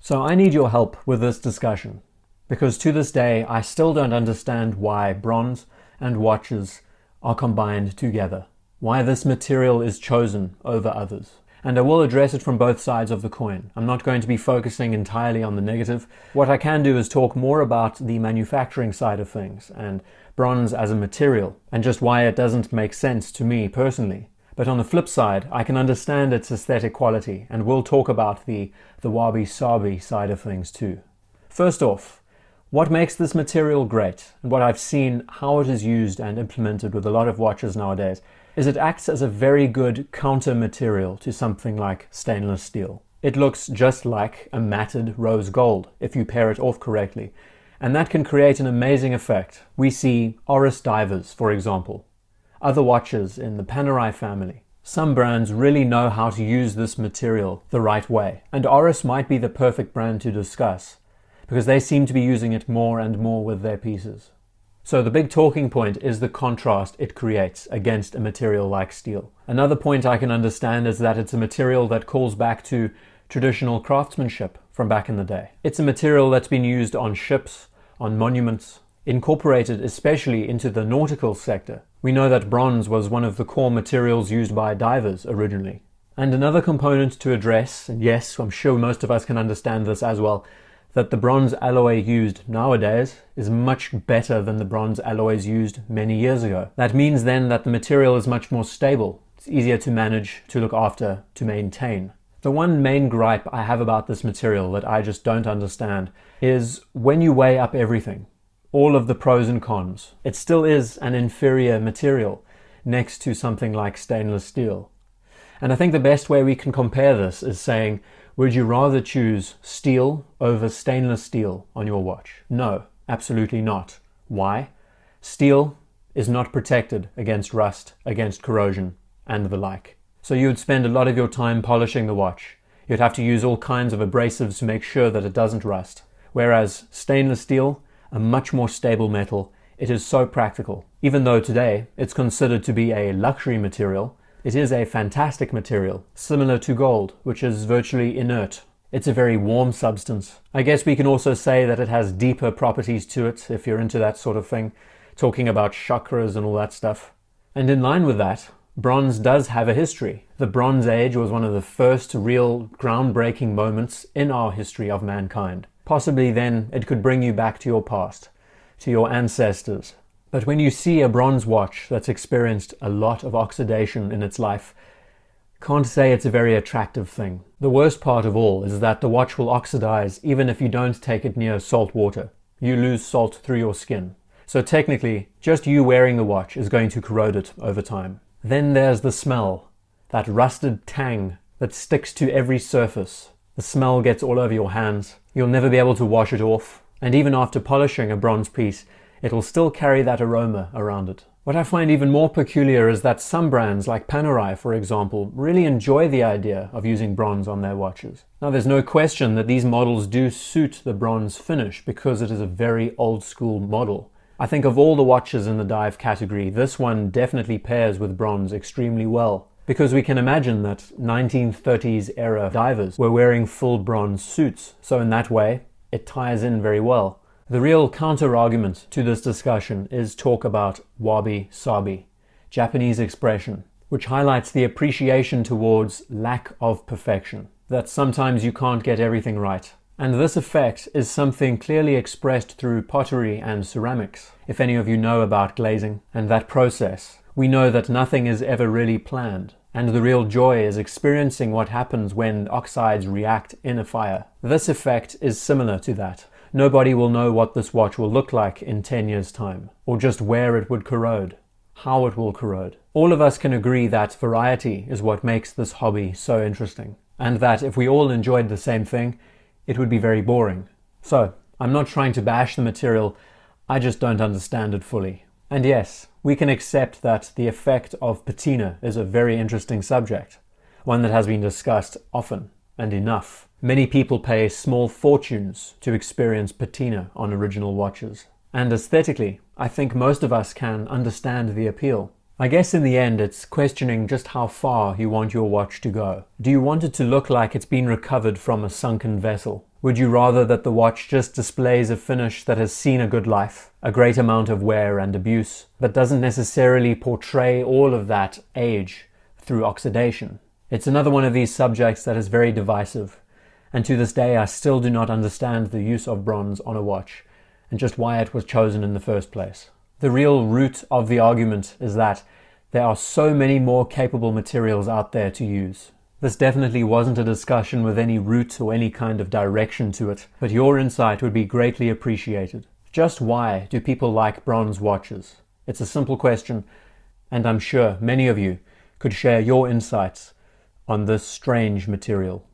So I need your help with this discussion, because to this day I still don't understand why bronze and watches are combined together, why this material is chosen over others. And I will address it from both sides of the coin. I'm not going to be focusing entirely on the negative. What I can do is talk more about the manufacturing side of things and bronze as a material, and just why it doesn't make sense to me personally. But on the flip side, I can understand its aesthetic quality, and we'll talk about the Wabi-Sabi side of things too. First off, what makes this material great, and what I've seen how it is used and implemented with a lot of watches nowadays, is it acts as a very good counter material to something like stainless steel. It looks just like a matted rose gold if you pair it off correctly, and that can create an amazing effect. We see Oris divers, for example, other watches in the Panerai family. Some brands really know how to use this material the right way, and Oris might be the perfect brand to discuss, because they seem to be using it more and more with their pieces. So the big talking point is the contrast it creates against a material like steel. Another point I can understand is that it's a material that calls back to traditional craftsmanship from back in the day. It's a material that's been used on ships, on monuments, incorporated especially into the nautical sector. We know that bronze was one of the core materials used by divers originally. And another component to address, and yes, I'm sure most of us can understand this as well, that the bronze alloy used nowadays is much better than the bronze alloys used many years ago. That means then that the material is much more stable. It's easier to manage, to look after, to maintain. The one main gripe I have about this material that I just don't understand is when you weigh up everything, all of the pros and cons, it still is an inferior material next to something like stainless steel. And I think the best way we can compare this is saying, would you rather choose steel over stainless steel on your watch? No, absolutely not. Why? Steel is not protected against rust, against corrosion, and the like. So you would spend a lot of your time polishing the watch. You'd have to use all kinds of abrasives to make sure that it doesn't rust. Whereas stainless steel, a much more stable metal, it is so practical. Even though today it's considered to be a luxury material, it is a fantastic material, similar to gold, which is virtually inert. It's a very warm substance. I guess we can also say that it has deeper properties to it, if you're into that sort of thing, talking about chakras and all that stuff. And in line with that, bronze does have a history. The Bronze Age was one of the first real groundbreaking moments in our history of mankind. Possibly then it could bring you back to your past, to your ancestors. But when you see a bronze watch that's experienced a lot of oxidation in its life, can't say it's a very attractive thing. The worst part of all is that the watch will oxidize even if you don't take it near salt water. You lose salt through your skin. So technically, just you wearing the watch is going to corrode it over time. Then there's the smell, that rusted tang that sticks to every surface. The smell gets all over your hands. You'll never be able to wash it off. And even after polishing a bronze piece, it will still carry that aroma around it. What I find even more peculiar is that some brands, like Panerai for example, really enjoy the idea of using bronze on their watches. Now there's no question that these models do suit the bronze finish because it is a very old school model. I think of all the watches in the dive category, this one definitely pairs with bronze extremely well. Because we can imagine that 1930s era divers were wearing full bronze suits, so in that way, it ties in very well. The real counter-argument to this discussion is talk about wabi-sabi, Japanese expression, which highlights the appreciation towards lack of perfection, that sometimes you can't get everything right. And this effect is something clearly expressed through pottery and ceramics. If any of you know about glazing and that process, we know that nothing is ever really planned, and the real joy is experiencing what happens when oxides react in a fire. This effect is similar to that. Nobody will know what this watch will look like in 10 years' time, or just where it would corrode, how it will corrode. All of us can agree that variety is what makes this hobby so interesting, and that if we all enjoyed the same thing, it would be very boring. So, I'm not trying to bash the material, I just don't understand it fully. And yes, we can accept that the effect of patina is a very interesting subject, one that has been discussed often and enough. Many people pay small fortunes to experience patina on original watches. And aesthetically, I think most of us can understand the appeal. I guess in the end it's questioning just how far you want your watch to go. Do you want it to look like it's been recovered from a sunken vessel? Would you rather that the watch just displays a finish that has seen a good life, a great amount of wear and abuse, but doesn't necessarily portray all of that age through oxidation? It's another one of these subjects that is very divisive, and to this day I still do not understand the use of bronze on a watch and just why it was chosen in the first place. The real root of the argument is that there are so many more capable materials out there to use. This definitely wasn't a discussion with any root or any kind of direction to it, but your insight would be greatly appreciated. Just why do people like bronze watches? It's a simple question, and I'm sure many of you could share your insights on this strange material.